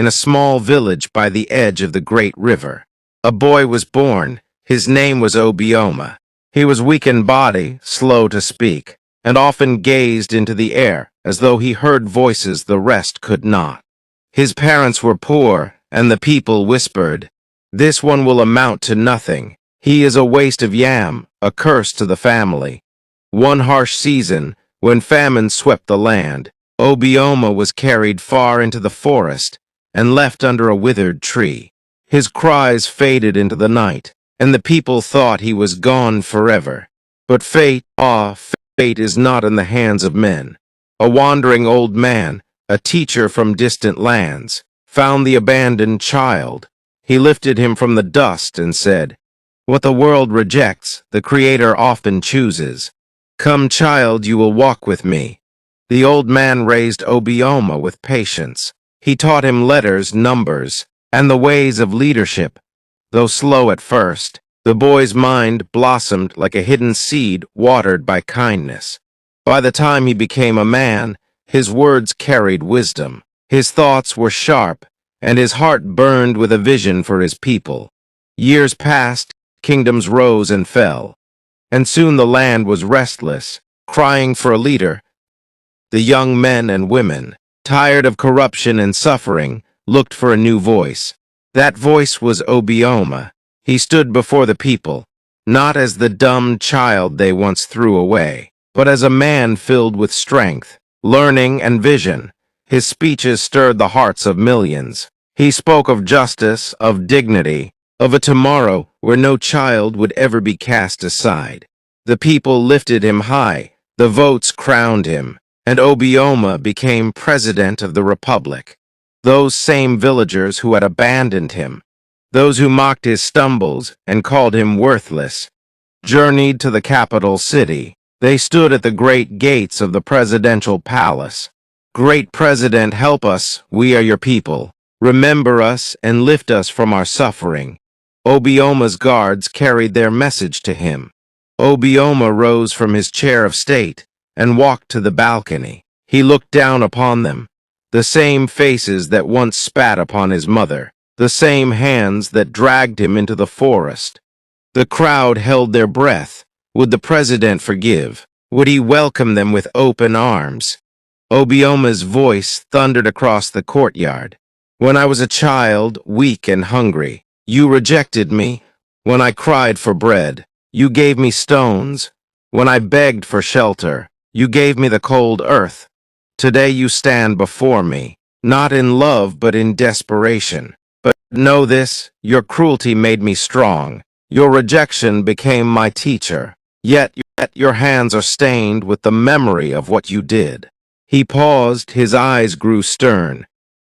in a small village by the edge of the great river. A boy was born. His name was Obioma. He was weak in body, slow to speak, and often gazed into the air as though he heard voices the rest could not. His parents were poor, and the people whispered, "This one will amount to nothing. He is a waste of yam, a curse to the family." One harsh season, when famine swept the land, Obioma was carried far into the forest and left under a withered tree. His cries faded into the night, and the people thought he was gone forever. But fate is not in the hands of men. A wandering old man, a teacher from distant lands, found the abandoned child. He lifted him from the dust and said, "What the world rejects, the Creator often chooses. Come, child, you will walk with me." The old man raised Obioma with patience. He taught him letters, numbers, and the ways of leadership. Though slow at first, the boy's mind blossomed like a hidden seed watered by kindness. By the time he became a man, his words carried wisdom. His thoughts were sharp, and his heart burned with a vision for his people. Years passed, kingdoms rose and fell, and soon the land was restless, crying for a leader. The young men and women, tired of corruption and suffering, looked for a new voice. That voice was Obioma. He stood before the people, not as the dumb child they once threw away, but as a man filled with strength, learning, and vision. His speeches stirred the hearts of millions. He spoke of justice, of dignity, of a tomorrow where no child would ever be cast aside. The people lifted him high, the votes crowned him, and Obioma became president of the republic. Those same villagers who had abandoned him, those who mocked his stumbles and called him worthless, journeyed to the capital city. They stood at the great gates of the presidential palace. "Great President, help us, we are your people. Remember us and lift us from our suffering." Obioma's guards carried their message to him. Obioma rose from his chair of state and walked to the balcony. He looked down upon them, the same faces that once spat upon his mother, the same hands that dragged him into the forest. The crowd held their breath. Would the president forgive? Would he welcome them with open arms? Obioma's voice thundered across the courtyard. "When I was a child, weak and hungry, you rejected me. When I cried for bread, you gave me stones. When I begged for shelter, you gave me the cold earth. Today you stand before me, not in love but in desperation. But know this, your cruelty made me strong. Your rejection became my teacher. Yet your hands are stained with the memory of what you did." He paused, his eyes grew stern.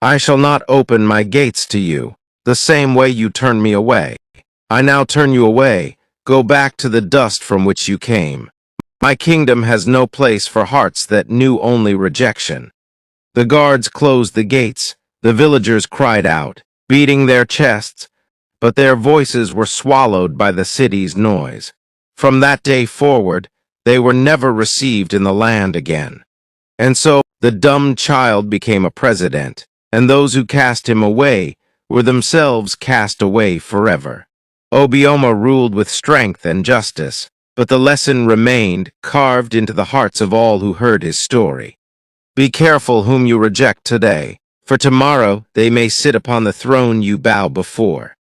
"I shall not open my gates to you, the same way you turned me away. I now turn you away. Go back to the dust from which you came. My kingdom has no place for hearts that knew only rejection." The guards closed the gates. The villagers cried out, beating their chests, but their voices were swallowed by the city's noise. From that day forward, they were never received in the land again. And so the dumb child became a president, and those who cast him away were themselves cast away forever. Obioma ruled with strength and justice, but the lesson remained carved into the hearts of all who heard his story. Be careful whom you reject today, for tomorrow they may sit upon the throne you bow before.